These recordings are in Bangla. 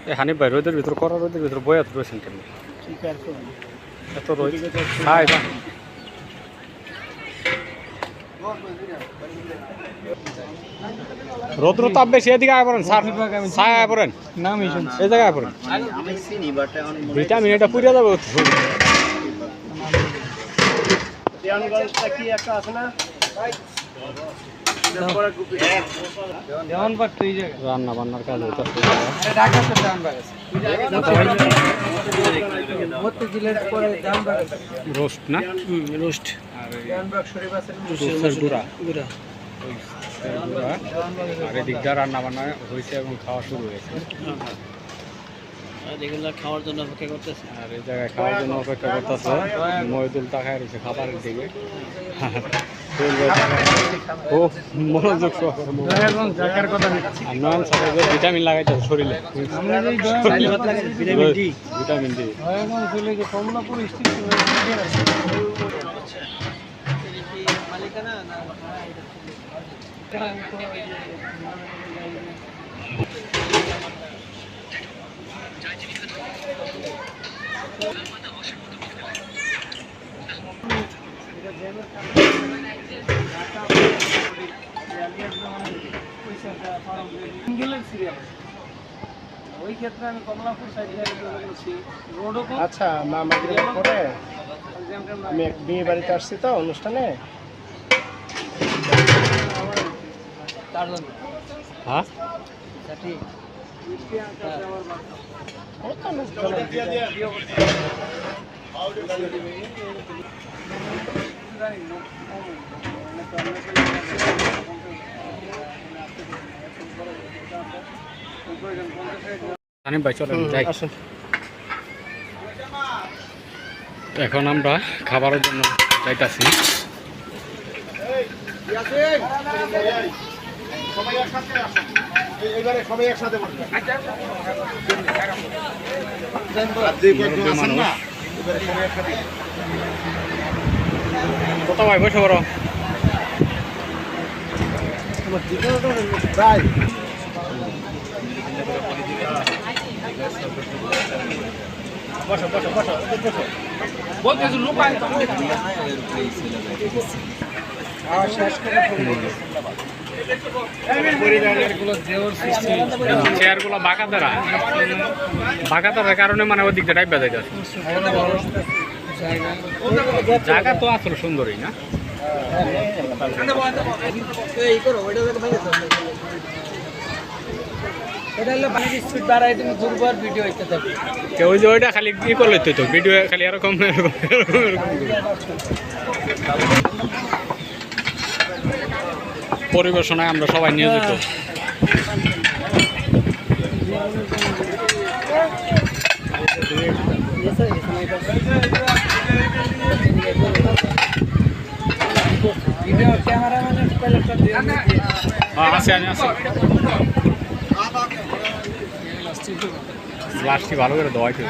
এই হানিফ ভাই রোদের ভিতর করা রোদের ভিতর বয়াত রয়েছেন কেমনি এত রোদ হাই বা রোদ্র তাপ বেশি এদিকে আয় পড়েন স্যার ছায় আয় পড়েন নামই শুনছি এই জায়গায় আয় পড়েন ভিটামিন এটা পুড়িয়ে যাবে রান্না বান্নার কাজ হইতেছে রোস্ট না রোস্ট আর এদিকটা রান্না বান্না হয়েছে এবং খাওয়া শুরু হয়েছে খাওয়ার জন্য অপেক্ষা করতেছে আর এই জায়গায় খাওয়ার জন্য অপেক্ষা করতেছে মহিদুল তাকায় রয়েছে খাবারের দিকে ও মনোযোগ নয়ন স্যার ভিটামিন লাগাইতেছে শরীরে ভিটামিন ডি ওই ক্ষেত্রে আমি কমলাপুর সাইডে আচ্ছা পরে আমি এক বিয়ে বাড়িতে আসছি তো অনুষ্ঠানে হ্যাঁ ভাই চলেন যাই এখন আমরা খাবারের জন্য যাইতাছি কত ভাই বসে বড় চেয়ারগুলো বাঁকাতার কারণে মানে ওই দিকটা টাইপ বেঁধে যাচ্ছে জায়গা তো আসলে সুন্দরই না ওই যে ওইটা খালি কি করলে তো ভিডিও খালি এরকম পরিবেশনায় আমরা সবাই নিয়োজিত আছে আমি আছি গ্লাসটি ভালো করে দোয়াইতে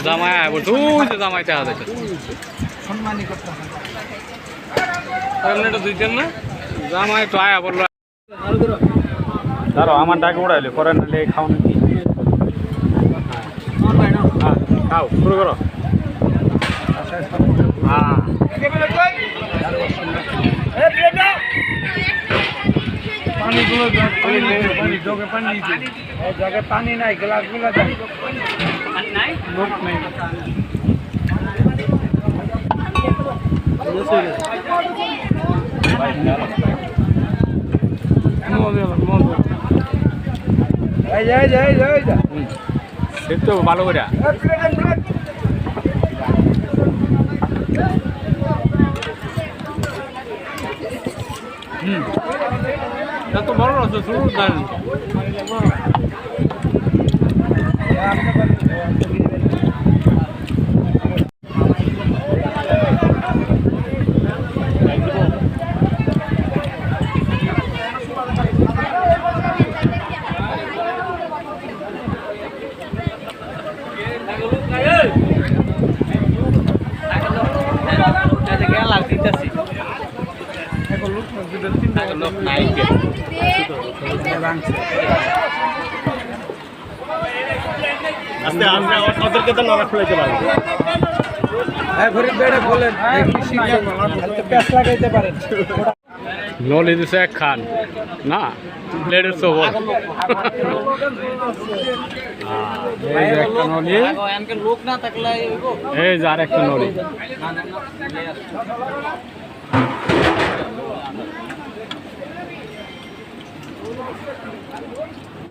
জামাই বলতো জামাই দেখা যাচ্ছে দুইজন না জামাই তো আয়া বললো ধরো আমার ডাকে উড়াইলে পরে নাহলে খাও নাকি খাও শুরু করো পানি নাই গ্লাস গুলো দেখতো ভালো করে এত বড় আছে শুরু লোক নাই আস্তে আস্তে ওদেরকে তো নড়া খুলাইতে পারবো। প্যাঁচ লাগাইতে পারেন। নলি দিছে এক খান না ব্লেডের সবল এই যে একটা নলি লোক না থাকলে এই যে আর একটা নলি